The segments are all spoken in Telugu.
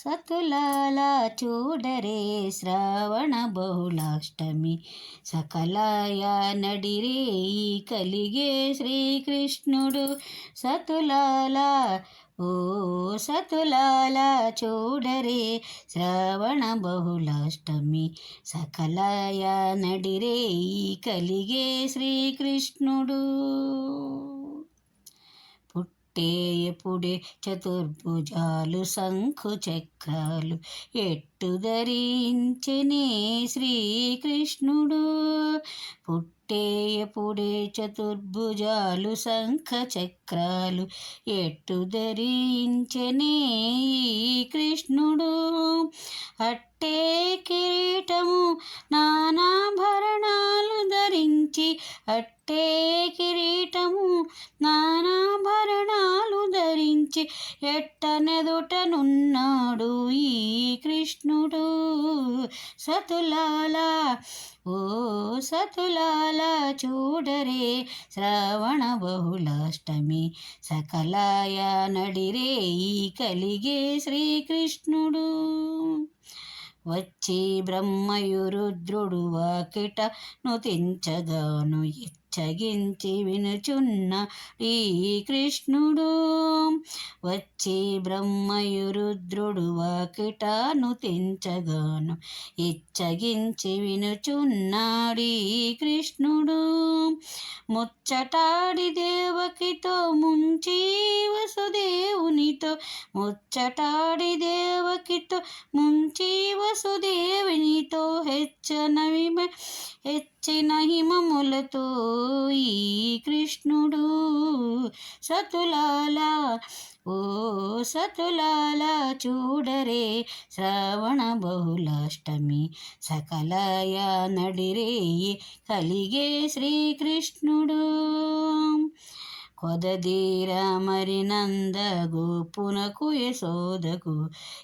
సతులాల చూడరే శ్రావణ బహుళాష్టమి సకలాయ నడిరే ఈ కలిగే శ్రీకృష్ణుడు సతులాల ఓ సతులాల చూడరే శ్రావణ బహుళాష్టమి సకలాయ నడిరే ఈ కలిగే శ్రీకృష్ణుడు ఎప్పుడే చతుర్భుజాలు శంఖు చక్రాలు ఎట్టు ధరించెనే శ్రీకృష్ణుడు పుట్టేయపుడే చతుర్భుజాలు శంఖ చక్రాలు ఎట్టు ధరించెనే కృష్ణుడు అట్టే కిరీటము నానాభరణాలు ధరించి అట్టే కిరీటము నానాభరణాలు ధరించి ఎట్టనెదుటనున్నాడు ఈ కృష్ణుడు సతులాల ఓ సతులాల చూడరే శ్రావణ బహుళాష్టమి సకలాయ నడిరే ఈ కలిగే శ్రీకృష్ణుడు వచ్చి బ్రహ్మయురుద్రుడు వాకిట నుతించగాను ఇచ్చగించి వినుచున్న ఈ కృష్ణుడు వచ్చి బ్రహ్మయురుద్రుడు వాకిట నుతించగాను ఇచ్చగించి వినుచున్నాడీ కృష్ణుడు ముచ్చటాడి దేవకితో ముంచి వసుదేవునితో ముచ్చటాడి దేవకితో ముంచి వసుదేవునితో హెచ్చిన హిమములతో ఈ కృష్ణుడు సతులాల ఓ సతులాల చూడరే శ్రావణ బహుళాష్టమి సకలాయ నడిరే కలిగే శ్రీకృష్ణుడు కొదదీర మరి నంద గోపునకు యశోదకు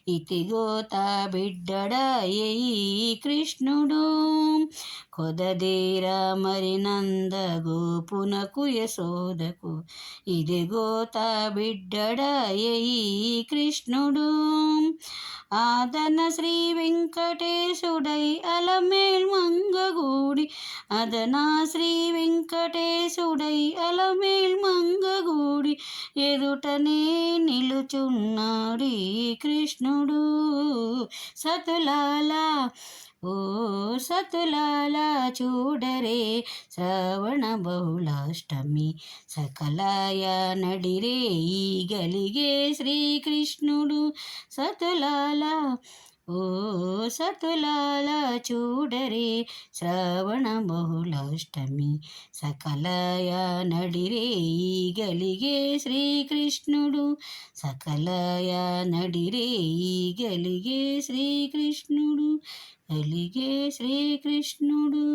ఇతిగో తా బిడ్డడాయే కృష్ణుడు కొదదీర మరి నంద గోపునకు యశోదకు ఇదిగో తా బిడ్డడాయే కృష్ణుడు ఆదన శ్రీ వెంకటేశుడై అలమేల్ మంగగూడి అదనా శ్రీ వెంకటేశుడై అలమేల్ మంగగూడి ఎదుటనే నిలుచున్నాడు కృష్ణుడు సతులాల ఓ సతులాల చూడరే శ్రావణ బహుళాష్టమి సకలాయ నడిరే ఈ గలిగే శ్రీకృష్ణుడు సతులాల ఓ సతులాల చూడరే శ్రావణ బహుళాష్టమి సకలాయ నడిరే ఈ గలిగే శ్రీకృష్ణుడు సకలాయ నడిరే ఈ గలిగే శ్రీకృష్ణుడు కలిగే శ్రీకృష్ణుడు.